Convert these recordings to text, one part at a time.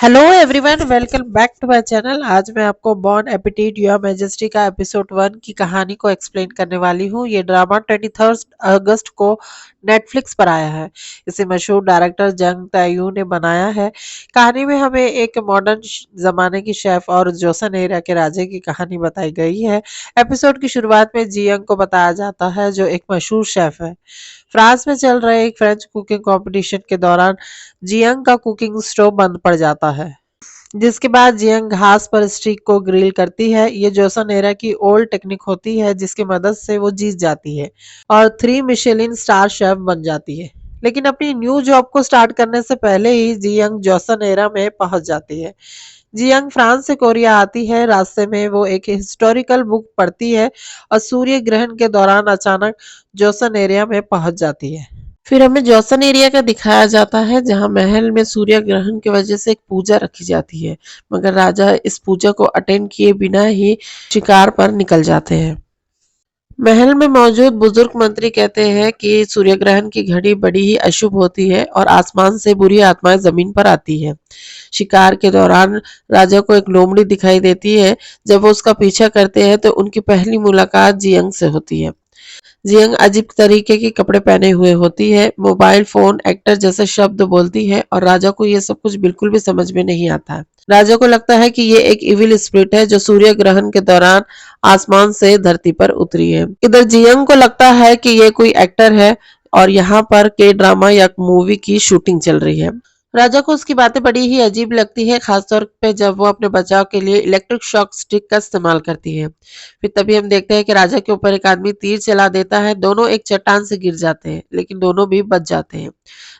Hello everyone, welcome back to my channel. आज मैं आपको बॉर्न एपिटाइट योर मैजेस्टी का एपिसोड 1 की कहानी को एक्सप्लेन करने वाली हूँ। ये ड्रामा 23 अगस्त को नेटफ्लिक्स पर आया है। इसे मशहूर डायरेक्टर जंग तायू ने बनाया है। कहानी में हमें एक मॉडर्न जमाने की शेफ और जोसन एरिया के राजे की कहानी बताई गई है। एपिसोड की शुरुआत में जियंग को बताया जाता है, जो एक मशहूर शेफ है। फ्रांस में चल रहे एक फ्रेंच कुकिंग कंपटीशन के दौरान जियंग का कुकिंग स्टोव बंद पड़ जाता है, जिसके बाद जियंग घास पर स्टिक को ग्रिल करती है। ये जोसन एरा की ओल्ड टेक्निक होती है, जिसकी मदद से वो जीत जाती है और 3 मिशेलिन स्टार शेफ बन जाती है। लेकिन अपनी न्यू जॉब को स्टार्ट करने से पहले ही जियंग जोसन एरा में पहुंच जाती है। जियंग फ्रांस से कोरिया आती है। रास्ते में वो एक हिस्टोरिकल बुक पढ़ती है और सूर्य ग्रहण के दौरान अचानक जोसन एरिया में पहुंच जाती है। फिर हमें जॉसन एरिया का दिखाया जाता है, जहां महल में सूर्य ग्रहण की वजह से एक पूजा रखी जाती है, मगर राजा इस पूजा को अटेंड किए बिना ही शिकार पर निकल जाते हैं। महल में मौजूद बुजुर्ग मंत्री कहते हैं कि सूर्य ग्रहण की घड़ी बड़ी ही अशुभ होती है और आसमान से बुरी आत्माएं जमीन पर आती है। शिकार के दौरान राजा को एक लोमड़ी दिखाई देती है। जब वो उसका पीछा करते हैं तो उनकी पहली मुलाकात जियंग से होती है। जियंग अजीब तरीके के कपड़े पहने हुए होती है, मोबाइल फोन एक्टर जैसे शब्द बोलती है और राजा को ये सब कुछ बिल्कुल भी समझ में नहीं आता है। राजा को लगता है कि ये एक इविल स्पिरिट है जो सूर्य ग्रहण के दौरान आसमान से धरती पर उतरी है। इधर जियंग को लगता है कि ये कोई एक्टर है और यहाँ पर के ड्रामा या मूवी की शूटिंग चल रही है। राजा को उसकी बातें बड़ी ही अजीब लगती है, खासतौर पे जब वो अपने बचाव के लिए इलेक्ट्रिक शॉक स्टिक का इस्तेमाल करती है। फिर तभी हम देखते हैं कि राजा के ऊपर एक आदमी तीर चला देता है। दोनों एक चट्टान से गिर जाते हैं, लेकिन दोनों भी बच जाते हैं।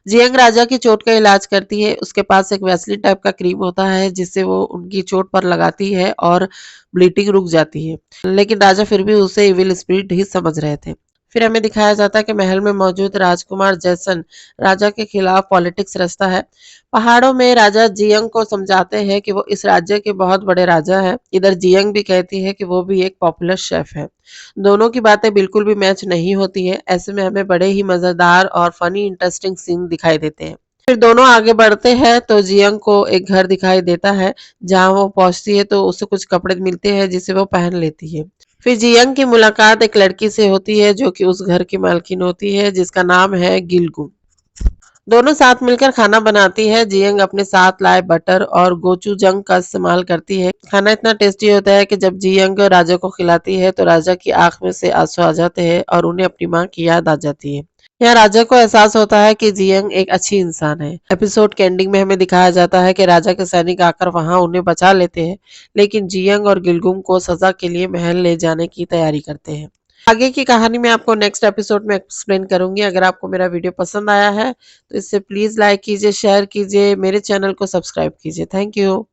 जियंग राजा की चोट का इलाज करती है। उसके पास एक वैसलीन टाइप का क्रीम होता है, जिससे वो उनकी चोट पर लगाती है और ब्लीडिंग रुक जाती है। लेकिन राजा फिर भी उसे इविल स्पिरिट ही समझ रहे थे। फिर हमें दिखाया जाता है कि महल में मौजूद राजकुमार जैसन राजा के खिलाफ पॉलिटिक्स रचता है। पहाड़ों में राजा जियंग को समझाते हैं कि वो इस राज्य के बहुत बड़े राजा हैं। इधर जियंग भी कहती है कि वो भी एक पॉपुलर शेफ है। दोनों की बातें बिल्कुल भी मैच नहीं होती है। ऐसे में हमें बड़े ही मजेदार और फनी इंटरेस्टिंग सीन दिखाई देते हैं। फिर दोनों आगे बढ़ते हैं तो जियंग को एक घर दिखाई देता है। जहां वो पहुंचती है तो उसे कुछ कपड़े मिलते हैं, जिसे वो पहन लेती है। फिर जियंग की मुलाकात एक लड़की से होती है, जो कि उस घर की मालकिन होती है, जिसका नाम है गिलगू। दोनों साथ मिलकर खाना बनाती है। जियंग अपने साथ लाए बटर और गोचूजंग का इस्तेमाल करती है। खाना इतना टेस्टी होता है कि जब जियंग राजा को खिलाती है तो राजा की आंख में से आंसू आ जाते हैं और उन्हें अपनी माँ की याद आ जाती है। यहाँ राजा को एहसास होता है कि जियंग एक अच्छी इंसान है। एपिसोड के एंडिंग में हमें दिखाया जाता है कि राजा के सैनिक आकर वहां उन्हें बचा लेते हैं, लेकिन जियंग और गिलगुम को सजा के लिए महल ले जाने की तैयारी करते हैं। आगे की कहानी मैं आपको नेक्स्ट एपिसोड में एक्सप्लेन करूंगी। अगर आपको मेरा वीडियो पसंद आया है तो इसे प्लीज लाइक कीजिए, शेयर कीजिए, मेरे चैनल को सब्सक्राइब कीजिए। Thank you.